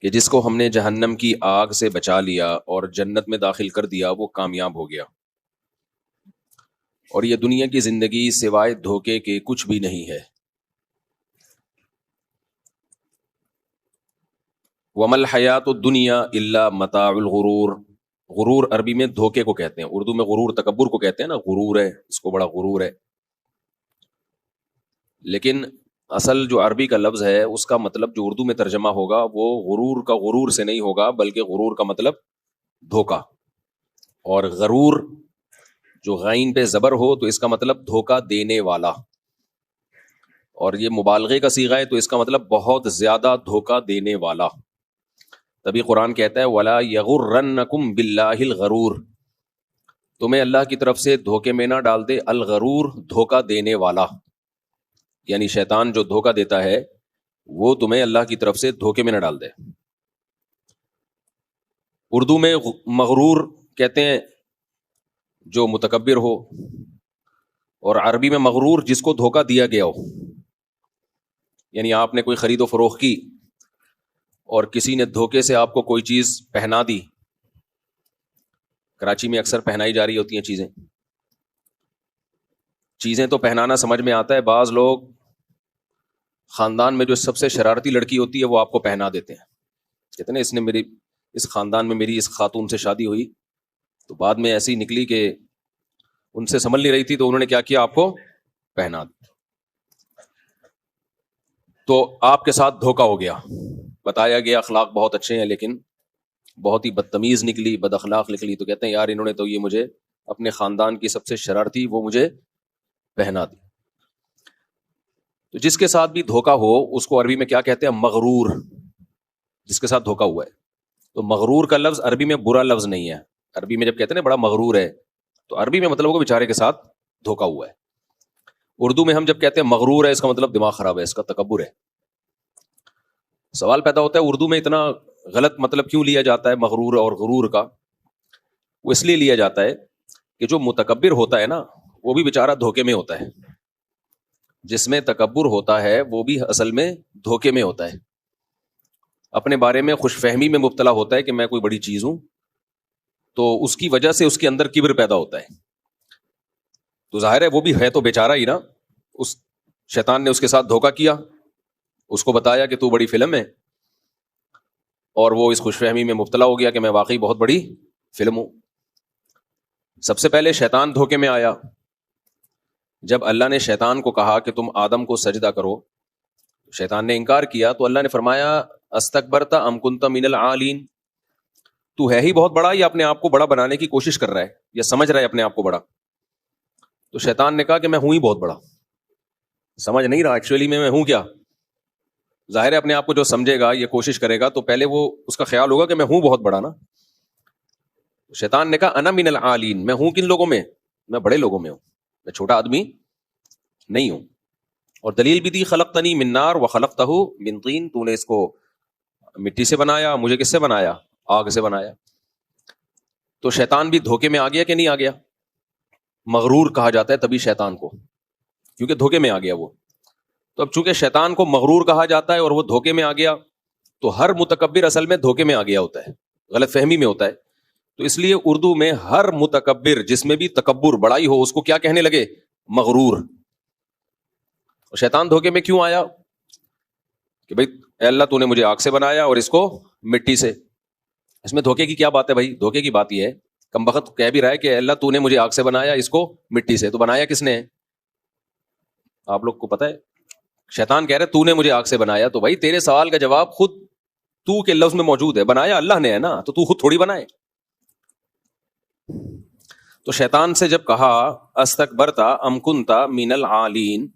کہ جس کو ہم نے جہنم کی آگ سے بچا لیا اور جنت میں داخل کر دیا وہ کامیاب ہو گیا، اور یہ دنیا کی زندگی سوائے دھوکے کے کچھ بھی نہیں ہے۔ وَمَا الْحَيَاةُ الدُّنْيَا إِلَّا مَتَاعُ الْغُرُورِ، غرور عربی میں دھوکے کو کہتے ہیں، اردو میں غرور تکبر کو کہتے ہیں نا، غرور ہے اس کو، بڑا غرور ہے۔ لیکن اصل جو عربی کا لفظ ہے اس کا مطلب جو اردو میں ترجمہ ہوگا وہ غرور کا غرور سے نہیں ہوگا، بلکہ غرور کا مطلب دھوکا، اور غرور جو غین پہ زبر ہو تو اس کا مطلب دھوکا دینے والا، اور یہ مبالغے کا صیغہ ہے تو اس کا مطلب بہت زیادہ دھوکا دینے والا۔ تبھی قرآن کہتا ہے وَلَا يَغُرَّنَّكُمْ بِاللَّهِ الْغَرُورُ، تمہیں اللہ کی طرف سے دھوکے میں نہ ڈال دے الغرور، دھوکا دینے والا، یعنی شیطان جو دھوکا دیتا ہے وہ تمہیں اللہ کی طرف سے دھوکے میں نہ ڈال دے۔ اردو میں مغرور کہتے ہیں جو متکبر ہو، اور عربی میں مغرور جس کو دھوکا دیا گیا ہو، یعنی آپ نے کوئی خرید و فروخت کی اور کسی نے دھوکے سے آپ کو کوئی چیز پہنا دی۔ کراچی میں اکثر پہنائی جا رہی ہوتی ہیں چیزیں تو پہنانا سمجھ میں آتا ہے، بعض لوگ خاندان میں جو سب سے شرارتی لڑکی ہوتی ہے وہ آپ کو پہنا دیتے ہیں، کہتے ہیں اس خاندان میں میری اس خاتون سے شادی ہوئی تو بعد میں ایسی نکلی کہ ان سے سنبھل نہیں رہی تھی تو انہوں نے کیا کیا، آپ کو پہنا دیا، تو آپ کے ساتھ دھوکا ہو گیا۔ بتایا گیا اخلاق بہت اچھے ہیں لیکن بہت ہی بدتمیز نکلی، بد اخلاق نکلی، تو کہتے ہیں یار انہوں نے تو یہ مجھے اپنے خاندان کی سب سے شرارتی وہ مجھے پہنا دی۔ تو جس کے ساتھ بھی دھوکا ہو اس کو عربی میں کیا کہتے ہیں، مغرور، جس کے ساتھ دھوکا ہوا ہے۔ تو مغرور کا لفظ عربی میں برا لفظ نہیں ہے، عربی میں جب کہتے ہیں نا بڑا مغرور ہے تو عربی میں مطلب وہ بیچارے کے ساتھ دھوکا ہوا ہے۔ اردو میں ہم جب کہتے ہیں مغرور ہے اس کا مطلب دماغ خراب ہے، اس کا تکبر ہے۔ سوال پیدا ہوتا ہے اردو میں اتنا غلط مطلب کیوں لیا جاتا ہے مغرور اور غرور کا؟ وہ اس لیے لیا جاتا ہے کہ جو متکبر ہوتا ہے نا وہ بھی بیچارہ دھوکے میں ہوتا ہے، جس میں تکبر ہوتا ہے وہ بھی اصل میں دھوکے میں ہوتا ہے، اپنے بارے میں خوش فہمی میں مبتلا ہوتا ہے کہ میں کوئی بڑی چیز ہوں، تو اس کی وجہ سے اس کے اندر کبر پیدا ہوتا ہے۔ تو ظاہر ہے وہ بھی ہے تو بیچارہ ہی نا، اس شیطان نے اس کے ساتھ دھوکا کیا، اس کو بتایا کہ تو بڑی فلم ہے، اور وہ اس خوش فہمی میں مبتلا ہو گیا کہ میں واقعی بہت بڑی فلم ہوں۔ سب سے پہلے شیطان دھوکے میں آیا، جب اللہ نے شیطان کو کہا کہ تم آدم کو سجدہ کرو، شیطان نے انکار کیا، تو اللہ نے فرمایا استکبرت ام کنت من العالین، تو ہے ہی بہت بڑا یا اپنے آپ کو بڑا بنانے کی کوشش کر رہا ہے یا سمجھ رہا ہے اپنے آپ کو بڑا؟ تو شیطان نے کہا کہ میں ہوں ہی بہت بڑا، سمجھ نہیں رہا ایکچولی میں ہوں کیا۔ ظاہر ہے اپنے آپ کو جو سمجھے گا یہ کوشش کرے گا تو پہلے وہ اس کا خیال ہوگا کہ میں ہوں بہت بڑا نا۔ شیطان نے کہا انا من العالین، میں ہوں کن لوگوں میں، میں بڑے لوگوں میں ہوں، میں چھوٹا آدمی نہیں ہوں۔ اور دلیل بھی دی خلقتنی من نار وخلقتہ من طین، تو نے اس کو مٹی سے بنایا، مجھے کس سے بنایا، آگ سے بنایا۔ تو شیطان بھی دھوکے میں آ گیا کہ نہیں آ گیا؟ مغرور کہا جاتا ہے تبھی شیطان کو، کیونکہ دھوکے میں آ گیا وہ۔ تو اب چونکہ شیطان کو مغرور کہا جاتا ہے اور وہ دھوکے میں آ گیا، تو ہر متکبر اصل میں دھوکے میں آ گیا ہوتا ہے، غلط فہمی میں ہوتا ہے۔ تو اس لیے اردو میں ہر متکبر جس میں بھی تکبر بڑائی ہو اس کو کیا کہنے لگے، مغرور۔ اور شیطان دھوکے میں کیوں آیا کہ بھئی اے اللہ تو نے مجھے آگ سے بنایا اور اس کو مٹی سے، اس میں دھوکے کی کیا بات ہے بھائی؟ دھوکے کی بات یہ ہے، کم بخت کہہ بھی رہا ہے کہ اے اللہ تو نے مجھے آگ سے بنایا اس کو مٹی سے، تو بنایا کس نے؟ آپ لوگ کو پتہ ہے؟ شیطان کہہ رہے تو نے مجھے آگ سے بنایا، تو بھائی تیرے سوال کا جواب خود تو کے لفظ میں موجود ہے، بنایا اللہ نے ہے نا، تو خود تھوڑی بنائے۔ تو شیطان سے جب کہا استکبرت ام کنت من العالین،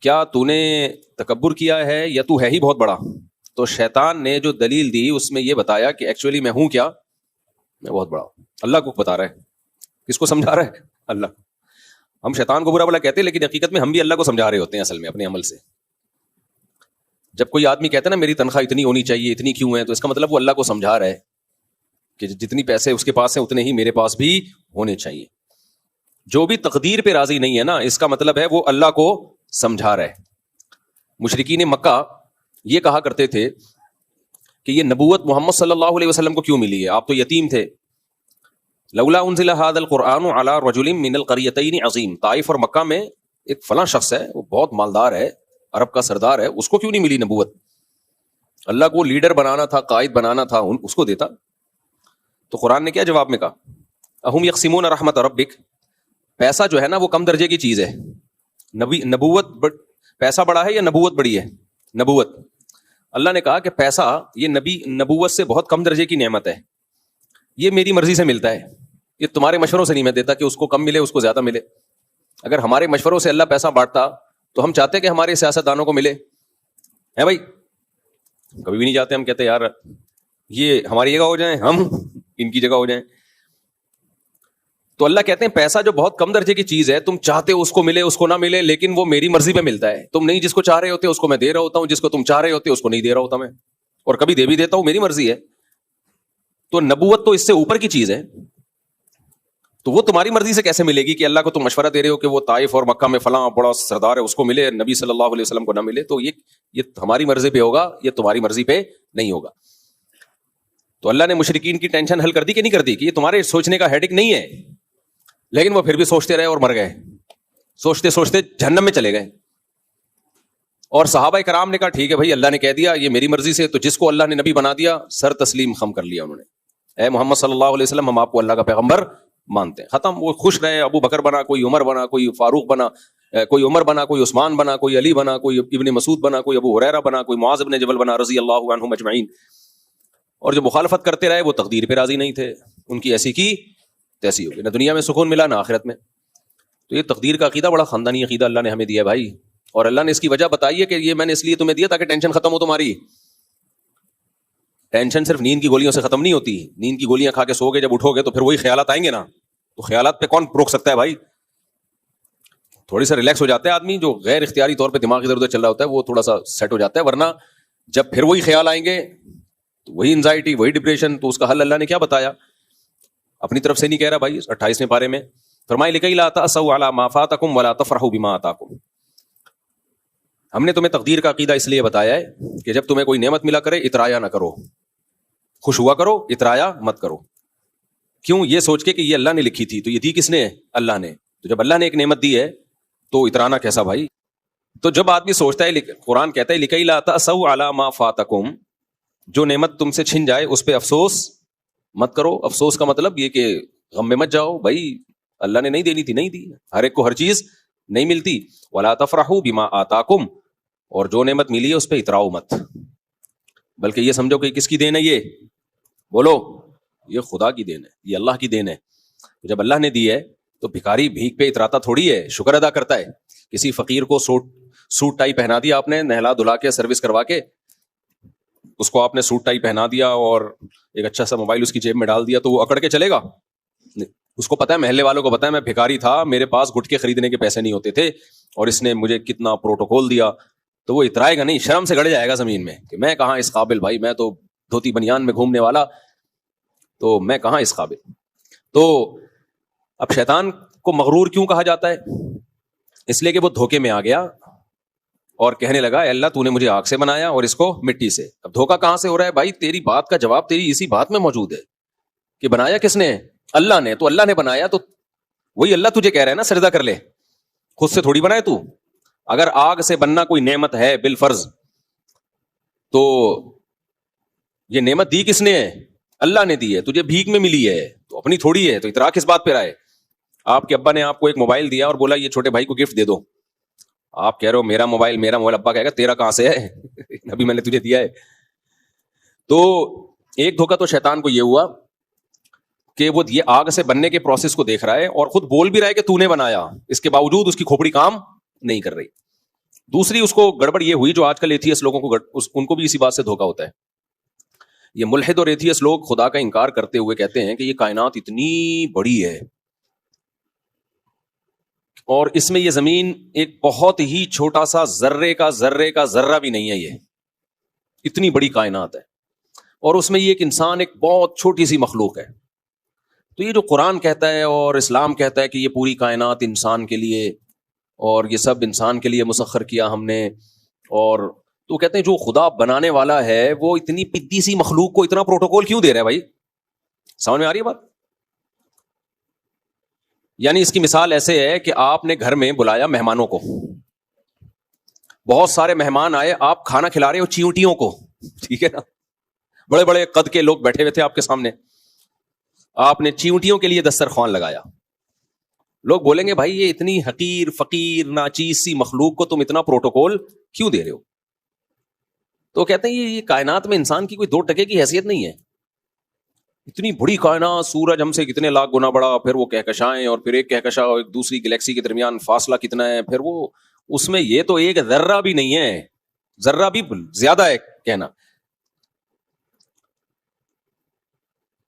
کیا تو نے تکبر کیا ہے یا تو ہے ہی بہت بڑا؟ تو شیطان نے جو دلیل دی اس میں یہ بتایا کہ ایکچولی میں ہوں کیا، میں بہت بڑا ہوں۔ اللہ کو بتا رہا ہے، کس کو سمجھا رہا ہے؟ اللہ۔ ہم شیطان کو برا بلا کہتے ہیں لیکن حقیقت میں ہم بھی اللہ کو سمجھا رہے ہوتے ہیں اصل میں اپنے عمل سے۔ جب کوئی آدمی کہتا ہے نا میری تنخواہ اتنی ہونی چاہیے، اتنی کیوں ہے، تو اس کا مطلب وہ اللہ کو سمجھا رہا ہے کہ جتنی پیسے اس کے پاس ہیں اتنے ہی میرے پاس بھی ہونے چاہیے۔ جو بھی تقدیر پہ راضی نہیں ہے نا، اس کا مطلب ہے وہ اللہ کو سمجھا رہا ہے۔ مشرکین مکہ یہ کہا کرتے تھے کہ یہ نبوت محمد صلی اللہ علیہ وسلم کو کیوں ملی ہے؟ آپ تو یتیم تھے. لولا انزل هذا القرآن على رجل من القريتين عظیم. طائف اور مکہ میں ایک فلاں شخص ہے, وہ بہت مالدار ہے, عرب کا سردار ہے, اس کو کیوں نہیں ملی نبوت؟ اللہ کو لیڈر بنانا تھا, قائد بنانا تھا, اس کو دیتا. تو قرآن نے کیا جواب میں کہا؟ اہم یقسمون رحمت ربک. پیسہ جو ہے نا وہ کم درجے کی چیز ہے. نبوت پیسہ بڑا ہے یا نبوت بڑی ہے؟ نبوت. اللہ نے کہا کہ پیسہ یہ نبوت سے بہت کم درجے کی نعمت ہے, یہ میری مرضی سے ملتا ہے, یہ تمہارے مشوروں سے نہیں میں دیتا کہ اس کو کم ملے اس کو زیادہ ملے. اگر ہمارے مشوروں سے اللہ پیسہ بانٹتا تو ہم چاہتے کہ ہمارے سیاستدانوں کو ملے, ہے بھائی؟ کبھی بھی نہیں چاہتے. ہم کہتے یار یہ ہماری جگہ ہو جائیں, ہم ان کی جگہ ہو جائیں. تو اللہ کہتے ہیں پیسہ جو بہت کم درجے کی چیز ہے, تم چاہتے ہو اس کو ملے اس کو نہ ملے, لیکن وہ میری مرضی پہ ملتا ہے. تم نہیں جس کو چاہ رہے ہوتے اس کو میں دے رہا ہوتا ہوں, جس کو تم چاہ رہے ہوتے اس کو نہیں دے رہا ہوتا میں, اور کبھی دے بھی دیتا ہوں, میری مرضی ہے. تو نبوت تو اس سے اوپر کی چیز ہے, تو وہ تمہاری مرضی سے کیسے ملے گی کہ اللہ کو تم مشورہ دے رہے ہو کہ وہ طائف اور مکہ میں فلاں بڑا سردار ہے اس کو ملے, نبی صلی اللہ علیہ وسلم کو نہ ملے؟ تو یہ ہماری مرضی پہ ہوگا, یہ تمہاری مرضی پہ نہیں ہوگا. تو اللہ نے مشرکین کی ٹینشن حل کر دی کہ نہیں کر دی؟ کہ یہ تمہارے سوچنے کا ہیڈک نہیں ہے, لیکن وہ پھر بھی سوچتے رہے اور مر گئے, سوچتے سوچتے جہنم میں چلے گئے. اور صحابہ کرام نے کہا ٹھیک ہے بھائی, اللہ نے کہہ دیا یہ میری مرضی سے, تو جس کو اللہ نے نبی بنا دیا سر تسلیم خم کر لیا انہوں نے. اے محمد صلی اللہ علیہ وسلم, ہم آپ کو اللہ کا پیغمبر مانتے ہیں, ختم. وہ خوش رہے, ابو بکر بنا, کوئی عمر بنا, کوئی فاروق بنا, کوئی عمر بنا, کوئی عثمان بنا, کوئی علی بنا, کوئی ابن مسعود بنا, کوئی ابو ہریرہ بنا, کوئی معاذ بن جبل بنا رضی اللہ عنہم اجمعین. اور جو مخالفت کرتے رہے وہ تقدیر پہ راضی نہیں تھے, ان کی ایسی کی تیسی ہوگی, نہ دنیا میں سکون ملا نہ آخرت میں. تو یہ تقدیر کا عقیدہ بڑا خاندانی عقیدہ اللہ نے ہمیں دیا ہے بھائی, اور اللہ نے اس کی وجہ بتائی ہے کہ یہ میں نے اس لیے تمہیں دیا تاکہ ٹینشن ختم ہو تمہاری. ٹینشن صرف نیند کی گولیوں سے ختم نہیں ہوتی. نیند کی گولیاں کھا کے سو گے, جب اٹھو گے تو پھر وہی خیالات آئیں گے نا, تو خیالات پہ کون روک سکتا ہے بھائی؟ تھوڑی سا ریلیکس ہو جاتا ہے آدمی, جو غیر اختیاری طور پہ دماغ ادھر ادھر چل رہا ہوتا ہے وہ تھوڑا سا سیٹ ہو جاتا ہے, ورنہ جب پھر وہی خیال آئیں گے تو وہی انزائٹی, وہی ڈپریشن. تو اس کا حل اللہ نے کیا بتایا؟ اپنی طرف سے نہیں کہہ رہا بھائی, 28ویں پارے میں فرمائے لکئی لا تأسوا علی ما فاتکم ولا تفرحوا بما آتاکم. ہم نے تمہیں تقدیر کا عقیدہ اس لیے بتایا ہے کہ جب تمہیں کوئی نعمت ملا کرے اترایا نہ کرو, خوش ہوا کرو, اترایا مت کرو. کیوں؟ یہ سوچ کے کہ یہ اللہ نے لکھی تھی, تو یہ دی کس نے؟ اللہ نے. تو جب اللہ نے ایک نعمت دی ہے تو اترانا کیسا بھائی؟ تو جب آدمی سوچتا ہے, قرآن کہتا ہے لکئی لا تأسوا علی ما فاتکم, جو نعمت تم سے چھن جائے اس پہ افسوس مت کرو. افسوس کا مطلب یہ کہ غم میں مت جاؤ بھائی, اللہ نے نہیں دینی تھی نہیں دی, ہر ایک کو ہر چیز نہیں ملتی. ولا تفرحوا بما آتاکم, اور جو نعمت ملی ہے اس پہ اتراؤ مت, بلکہ یہ سمجھو کہ کس کی دین ہے یہ؟ بولو, یہ خدا کی دین ہے, یہ اللہ کی دین ہے. جب اللہ نے دی ہے تو بھکاری بھیک پہ اتراتا تھوڑی ہے, شکر ادا کرتا ہے. کسی فقیر کو سوٹ ٹائی پہنا دیا آپ نے, نہلا دھلا کے سروس کروا کے, اس کو آپ نے سوٹ ٹائی پہنا دیا اور ایک اچھا سا موبائل اس کی جیب میں ڈال دیا, تو وہ اکڑ کے چلے گا؟ اس کو پتا ہے, محلے والوں کو پتا ہے میں بھکاری تھا, میرے پاس گٹکے خریدنے کے پیسے نہیں ہوتے تھے, اور اس نے مجھے کتنا پروٹوکول دیا. تو وہ اترائے گا نہیں, شرم سے گڑ جائے گا زمین میں کہ میں کہاں اس قابل بھائی, میں تو دھوتی بنیان میں گھومنے والا, تو میں کہاں اس قابل. تو اب شیطان کو مغرور کیوں کہا جاتا ہے؟ اس لیے کہ وہ دھوکے میں آ گیا اور کہنے لگا اے اللہ تو نے مجھے آگ سے بنایا اور اس کو مٹی سے. اب دھوکا کہاں سے ہو رہا ہے بھائی؟ تیری بات کا جواب تیری اسی بات میں موجود ہے کہ بنایا کس نے؟ اللہ نے. تو اللہ نے بنایا تو وہی اللہ تجھے کہہ رہا ہے نا سجدہ کر لے, خود سے تھوڑی بنائے تو. اگر آگ سے بننا کوئی نعمت ہے بالفرض, تو یہ نعمت دی کس نے ہے؟ اللہ نے دی ہے. تجھے بھیک میں ملی ہے تو اپنی تھوڑی ہے, تو اترا کس بات پہ رہا ہے؟ آپ کے ابا نے آپ کو ایک موبائل دیا اور بولا یہ چھوٹے بھائی کو گفٹ دے دو, آپ کہہ رہے ہو میرا موبائل میرا موبائل, ابا کہے گا تیرا کہاں سے ہے, ابھی میں نے تجھے دیا ہے. تو ایک دھوکا تو شیطان کو یہ ہوا کہ وہ یہ آگ سے بننے کے پروسیس کو دیکھ رہا ہے اور خود بول بھی رہا ہے کہ تو نے بنایا, اس کے باوجود اس کی کھوپڑی کام نہیں کر رہی. دوسری اس کو گڑبڑ یہ ہوئی, جو آج کل ایتھیس لوگوں کو ان کو بھی اسی بات سے دھوکا ہوتا ہے. یہ ملحد اور ایتھیس لوگ خدا کا انکار کرتے ہوئے کہتے ہیں کہ یہ کائنات اتنی بڑی ہے اور اس میں یہ زمین ایک بہت ہی چھوٹا سا ذرے کا ذرہ بھی نہیں ہے, یہ اتنی بڑی کائنات ہے, اور اس میں یہ ایک انسان ایک بہت چھوٹی سی مخلوق ہے. تو یہ جو قرآن کہتا ہے اور اسلام کہتا ہے کہ یہ پوری کائنات انسان کے لیے, اور یہ سب انسان کے لیے مسخر کیا ہم نے, اور تو کہتے ہیں جو خدا بنانے والا ہے وہ اتنی پدی سی مخلوق کو اتنا پروٹوکول کیوں دے رہا ہے بھائی؟ سمجھ میں آ رہی ہے بات؟ یعنی اس کی مثال ایسے ہے کہ آپ نے گھر میں بلایا مہمانوں کو، بہت سارے مہمان آئے، آپ کھانا کھلا رہے ہو چیونٹیوں کو، ٹھیک ہے نا، بڑے بڑے قد کے لوگ بیٹھے ہوئے تھے آپ کے سامنے، آپ نے چیونٹیوں کے لیے دسترخوان لگایا. لوگ بولیں گے بھائی یہ اتنی حقیر فقیر ناچیز سی مخلوق کو تم اتنا پروٹوکول کیوں دے رہے ہو؟ تو کہتے ہیں یہ کائنات میں انسان کی کوئی 2 ٹکے کی حیثیت نہیں ہے. اتنی بڑی کائنات، سورج ہم سے کتنے لاکھ گنا بڑا، پھر وہ کہکشائیں، اور پھر ایک کہکشاں اور ایک دوسری گلیکسی کے درمیان فاصلہ کتنا ہے، پھر وہ اس میں یہ تو ایک ذرہ بھی نہیں ہے، ذرہ بھی زیادہ ہے کہنا.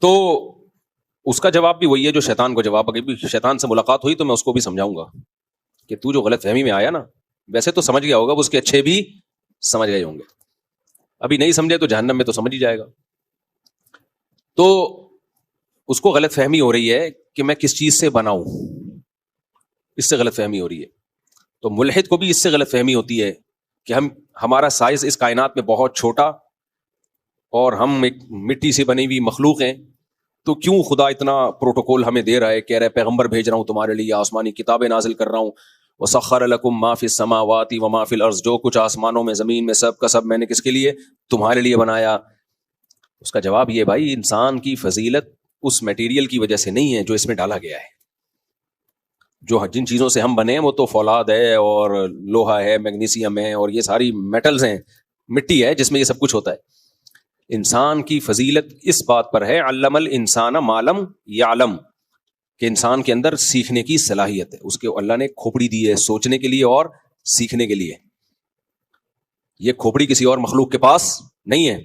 تو اس کا جواب بھی وہی ہے جو شیطان کو جواب، اگر بھی شیطان سے ملاقات ہوئی تو میں اس کو بھی سمجھاؤں گا کہ تو جو غلط فہمی میں آیا نا، ویسے تو سمجھ گیا ہوگا، اس کے اچھے بھی سمجھ گئے ہوں گے، ابھی نہیں سمجھے تو جہنم میں تو سمجھ ہی جائے گا. تو اس کو غلط فہمی ہو رہی ہے کہ میں کس چیز سے بنا ہوں، اس سے غلط فہمی ہو رہی ہے. تو ملحد کو بھی اس سے غلط فہمی ہوتی ہے کہ ہمارا سائز اس کائنات میں بہت چھوٹا اور ہم ایک مٹی سے بنی ہوئی مخلوق ہیں، تو کیوں خدا اتنا پروٹوکول ہمیں دے رہا ہے، کہہ رہا ہے پیغمبر بھیج رہا ہوں تمہارے لیے، آسمانی کتابیں نازل کر رہا ہوں، وَسَخَّرَ لَكُم مَا فِي السَّمَاوَاتِ وَمَا فِي الْأَرْضِ، جو کچھ آسمانوں میں زمین میں سب کا سب میں نے کس کے لیے؟ تمہارے لیے بنایا. اس کا جواب یہ بھائی انسان کی فضیلت اس میٹیریل کی وجہ سے نہیں ہے جو اس میں ڈالا گیا ہے. جو جن چیزوں سے ہم بنے ہیں وہ تو فولاد ہے اور لوہا ہے، میگنیسیم ہے، اور یہ ساری میٹلز ہیں، مٹی ہے جس میں یہ سب کچھ ہوتا ہے. انسان کی فضیلت اس بات پر ہے علم الانسان ما لم یعلم، کہ انسان کے اندر سیکھنے کی صلاحیت ہے، اس کے اللہ نے کھوپڑی دی ہے سوچنے کے لیے اور سیکھنے کے لیے. یہ کھوپڑی کسی اور مخلوق کے پاس نہیں ہے.